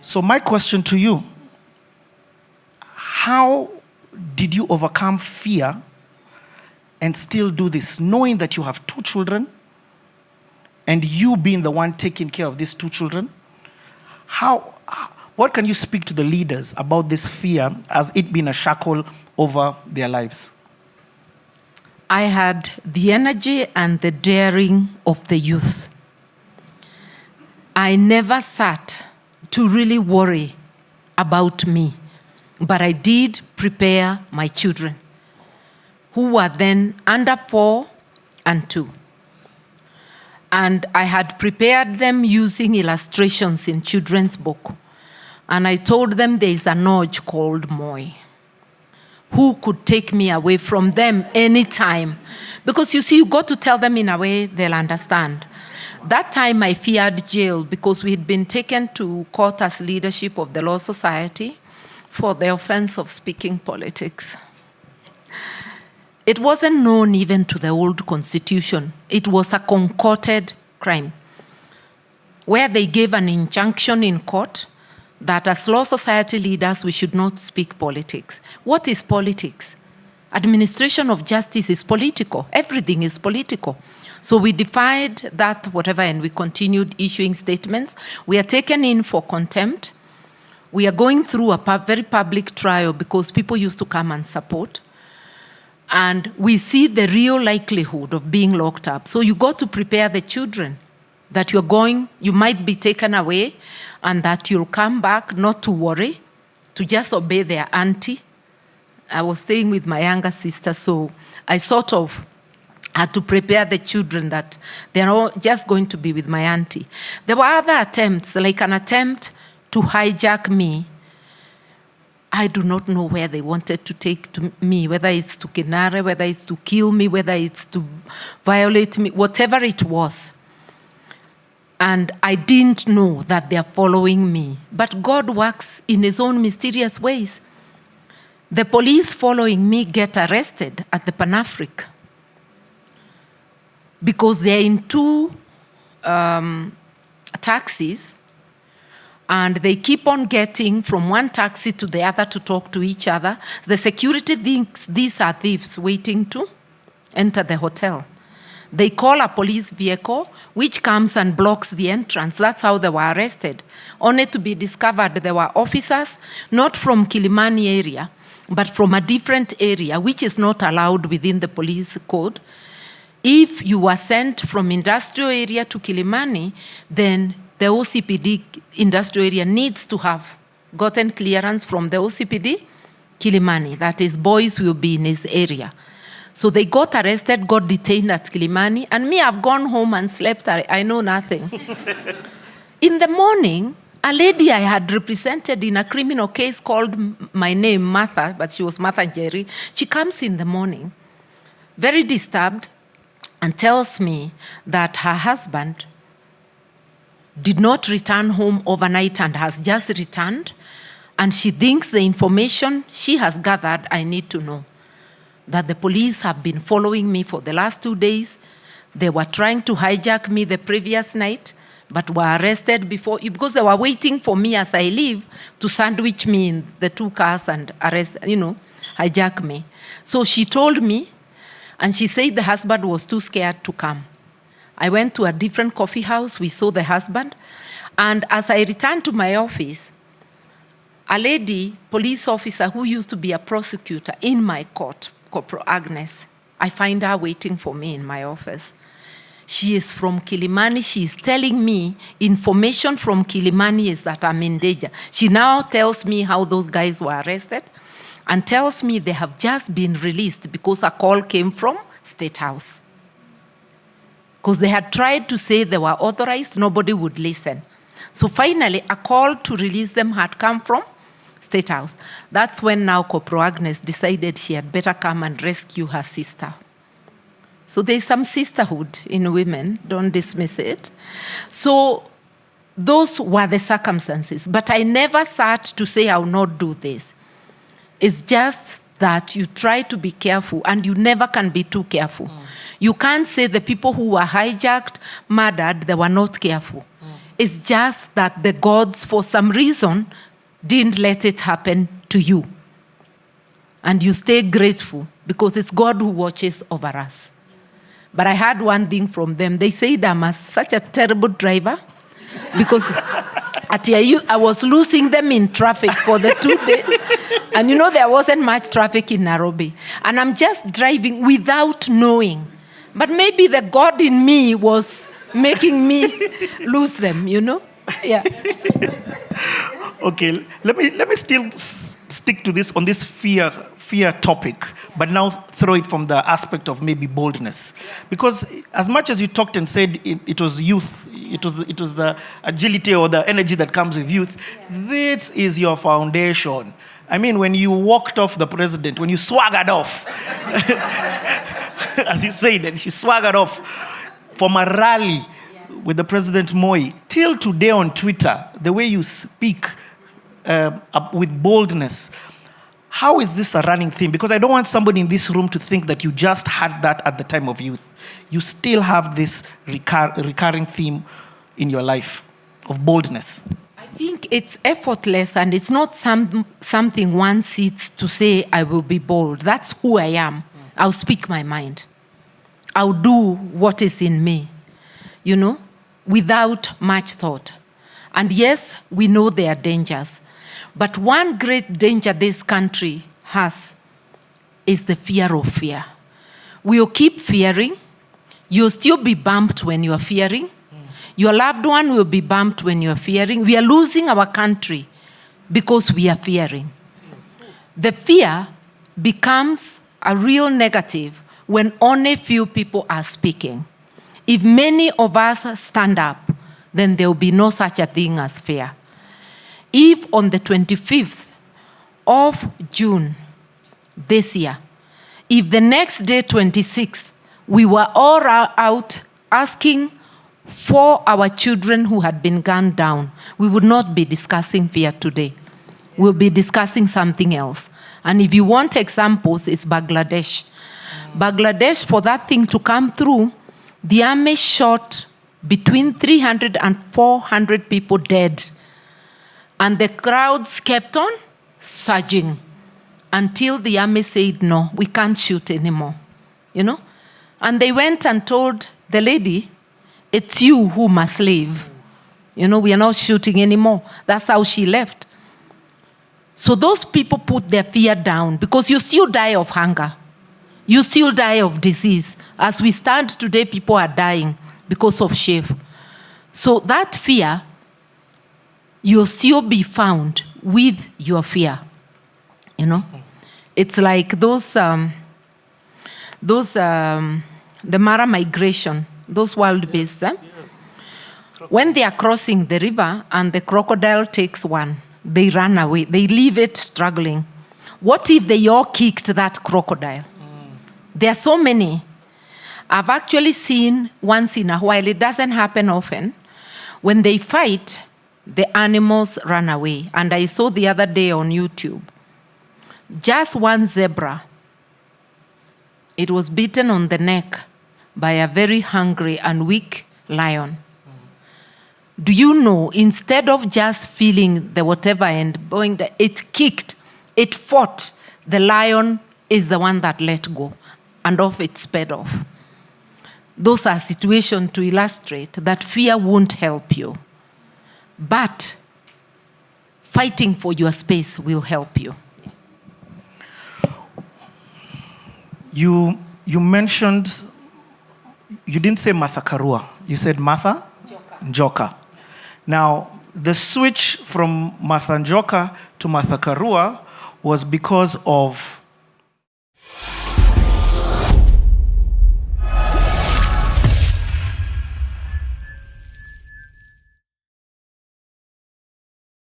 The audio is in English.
So my question to you, how did you overcome fear and still do this, knowing that you have 2 children and you being the one taking care of these 2 children? What can you speak to the leaders about this fear as it being a shackle over their lives? I had the energy and the daring of the youth. I never sat to really worry about me, but I did prepare my children, who were then under 4 and 2. And I had prepared them using illustrations in children's book. And I told them there is a nudge called Moi, who could take me away from them anytime. Because you see, you got to tell them in a way they'll understand. That time I feared jail because we had been taken to court as leadership of the Law Society for the offense of speaking politics. It wasn't known even to the old constitution. It was a concocted crime, where they gave an injunction in court that as Law Society leaders, we should not speak politics. What is politics? Administration of justice is political. Everything is political. So we defied that, whatever, and we continued issuing statements. We are taken in for contempt. We are going through a very public trial because people used to come and support. And we see the real likelihood of being locked up. So you got to prepare the children that you might be taken away and that you'll come back, not to worry, to just obey their auntie. I was staying with my younger sister, so I sort of had to prepare the children that they're all just going to be with my auntie. There were other attempts, like an attempt to hijack me. I do not know where they wanted to take me, whether it's to Kenare, whether it's to kill me, whether it's to violate me, whatever it was. And I didn't know that they're following me. But God works in his own mysterious ways. The police following me get arrested at the Pan-Africa because they're in 2 taxis. And they keep on getting from one taxi to the other to talk to each other. The security thinks these are thieves waiting to enter the hotel. They call a police vehicle, which comes and blocks the entrance. That's how they were arrested. Only to be discovered there were officers, not from Kilimani area, but from a different area, which is not allowed within the police code. If you were sent from industrial area to Kilimani, then the OCPD industrial area needs to have gotten clearance from the OCPD Kilimani. That is, boys will be in his area. So they got arrested, got detained at Kilimani, and me, I've gone home and slept. I know nothing. In the morning, a lady I had represented in a criminal case called my name Martha, but she was Martha Jerry. She comes in the morning, very disturbed, and tells me that her husband did not return home overnight and has just returned. And she thinks the information she has gathered, I need to know. That the police have been following me for the last 2 days. They were trying to hijack me the previous night, but were arrested before, because they were waiting for me as I leave to sandwich me in the 2 cars and hijack me. So she told me, and she said the husband was too scared to come. I went to a different coffee house. We saw the husband. And as I returned to my office, a lady, police officer who used to be a prosecutor in my court, Corporal Agnes, I find her waiting for me in my office. She is from Kilimani. She is telling me information from Kilimani is that I'm in danger. She now tells me how those guys were arrested and tells me they have just been released because a call came from State House. Because they had tried to say they were authorized, nobody would listen. So finally, a call to release them had come from State House. That's when now Corporal Agnes decided she had better come and rescue her sister. So there's some sisterhood in women, don't dismiss it. So those were the circumstances. But I never sat to say I will not do this. It's just that you try to be careful, and you never can be too careful. You can't say the people who were hijacked, murdered, they were not careful. It's just that the gods, for some reason, didn't let it happen to you. And you stay grateful because it's God who watches over us. But I had one thing from them. They said I'm such a terrible driver because I was losing them in traffic for the 2 days. And there wasn't much traffic in Nairobi. And I'm just driving without knowing. But maybe the God in me was making me lose them, Yeah. Okay, let me still stick to this on this fear topic, but now throw it from the aspect of maybe boldness, because as much as you talked and said it was youth, it was the agility or the energy that comes with youth. This is your foundation. I mean, when you walked off the president, when you swaggered off, as you said, and she swaggered off from a rally with the President Moi, till today on Twitter, the way you speak with boldness, how is this a running theme? Because I don't want somebody in this room to think that you just had that at the time of youth. You still have this recurring theme in your life of boldness. I think it's effortless, and it's not something one sits to say, I will be bold. That's who I am. I'll speak my mind. I'll do what is in me, without much thought. And yes, we know there are dangers. But one great danger this country has is the fear of fear. We'll keep fearing. You'll still be bumped when you're fearing. Your loved one will be bumped when you're fearing. We are losing our country because we are fearing. The fear becomes a real negative when only few people are speaking. If many of us stand up, then there will be no such a thing as fear. If on the 25th of June this year, if the next day, 26th, we were all out asking for our children who had been gunned down, we would not be discussing fear today. We'll be discussing something else. And if you want examples, it's Bangladesh. Bangladesh, for that thing to come through, the army shot between 300 and 400 people dead. And the crowds kept on surging until the army said, no, we can't shoot anymore. And they went and told the lady, it's you who must leave. We are not shooting anymore. That's how she left. So those people put their fear down because you still die of hunger. You still die of disease. As we stand today, people are dying because of shame. So that fear, you'll still be found with your fear. It's like the Mara migration, those wild beasts. When they are crossing the river and the crocodile takes one, they run away. They leave it struggling. What if they all kicked that crocodile? There are so many. I've actually seen once in a while, it doesn't happen often, when they fight, the animals run away. And I saw the other day on YouTube, just one zebra, it was bitten on the neck by a very hungry and weak lion. Do you know, instead of just feeling the whatever and going there, it kicked, it fought. The lion is the one that let go, and off it sped off. Those are situations to illustrate that fear won't help you. But fighting for your space will help you. You mentioned, you didn't say Martha Karua. You said Martha Njoka. Now, the switch from Martha Njoka to Martha Karua was because of